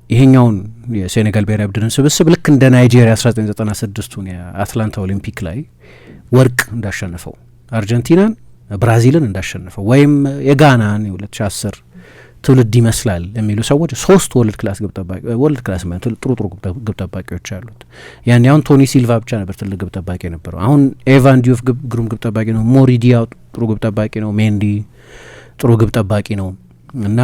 ይሄኛውን የሴኔጋል ብሔራዊ ቡድን ስብስብ ልክ እንደ ናይጄሪያ 1996ቱን የአትላንታ ኦሊምፒክ ላይ ወርቅ እንዳሸነፈው አርጀንቲናን ብራዚልን እንዳሸነፈው ወይም የጋናን የ2010 ትውልድ ይመስላል የሚሉ ሰዎች 3 ወርልድ ክላስ ጥሩ ግብ ጠባቂዎች አሉት። ያን ያሁን ቶኒ ሲልቫ ብቻ ነበር ትልቅ ግብ ጠባቂ የነበረው። አሁን ኤቫን ዲዮፍ ግሩም ግብ ጠባቂ ነው። ሞሪዲያ ጥሩ ግብ ጠባቂ ነው። ሜንዲ ጥሩ ግብ ጠባቂ ነው እና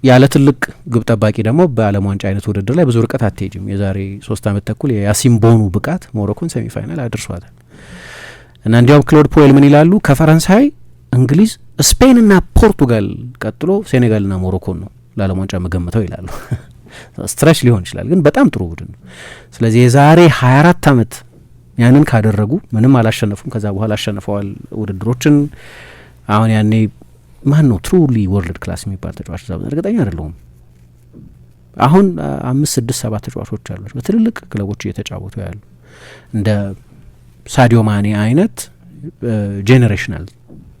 ያለ ትልቅ ግብ ጠባቂ ደግሞ በዓለም ዋንጫ አይነት ውድድር ላይ ብዙ ርቀት አትሄጅም። የዛሬ 3 ዓመት ተኩል የያሲን ቦኑ ብቃት ሞሮኮን ሴሚፋይናል አድርሷታል። እና እንዲያውም ክሎድ ፖዌል ምን ይላሉ ከፈረንሳይ፣ እንግሊዝ፣ ስፔንና ፖርቱጋል ቀጥሎ ሴኔጋልና ሞሮኮን ነው ለዓለም ዋንጫ መገመተው ይላሉ። ስትሬች ሊሆን ይችላል ግን በጣም ጥሩ ቡድን ነው። ስለዚህ የዛሬ 24 ዓመት ያንን ካደረጉ ምንም አላሸነፉም። ከዛ በኋላ አሸንፈዋል ውድድሮችን። አሁን ያኔ ማን ነው ትሩሊ ወርልድ ክላስ የሚባል ተጫዋች እዛ እርግጠኛ አይደለሁም። አሁን 5 6 7 ተጫዋቾች አሉ በትልልቅ ክለቦች እየተጫወቱ ያሉ እንደ ሳዲዮ ማኔ አይነት ጄኔሬሽናል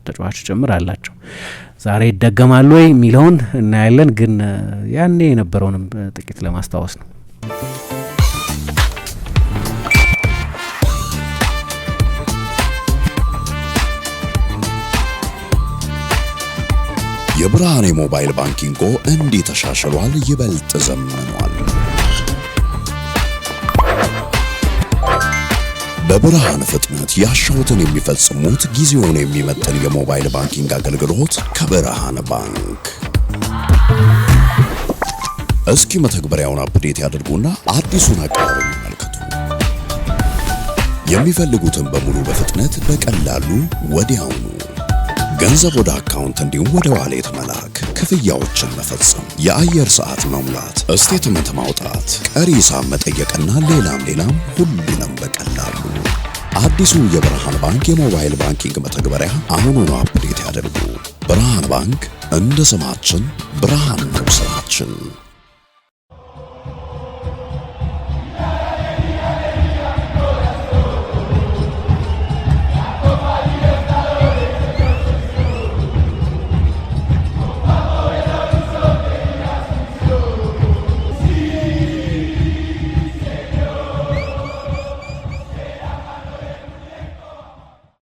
ተጫዋች ጭምር አላቸው። ዛሬ ይደገማሉ ወይ የሚለውን እናያለን። ግን ያኔ የነበረውንም ጥቂት ለማስታወስ ነው። የብርሃን የሞባይል ባንኪንጎ እንዲህ ተሻሽሏል፣ ይበልጥ ዘምኗል። በብርሃን ፍጥነት ያሻውትን የሚፈጽሙት ጊዜውን የሚመጥን የሞባይል ባንኪንግ አገልግሎት ከብርሃን ባንክ። እስኪ መተግበሪያውን አፕዴት ያድርጉና አዲሱን አቀራረብ ይመልከቱ። የሚፈልጉትን በሙሉ በፍጥነት በቀላሉ ወዲያውኑ ገንዘብ ወደ አካውንት እንዲሁም ወደ ዋሌት መላክ፣ ክፍያዎችን መፈጸም፣ የአየር ሰዓት መሙላት፣ ስቴትመንት ማውጣት፣ ቀሪ ሂሳብ መጠየቅና ሌላም ሁሉንም በቀላሉ። አዲሱ የብርሃን ባንክ የሞባይል ባንኪንግ መተግበሪያ አሁኑኑ አፕዴት ያድርጉ። ብርሃን ባንክ እንደ ስማችን ብርሃን ነው ስራችን።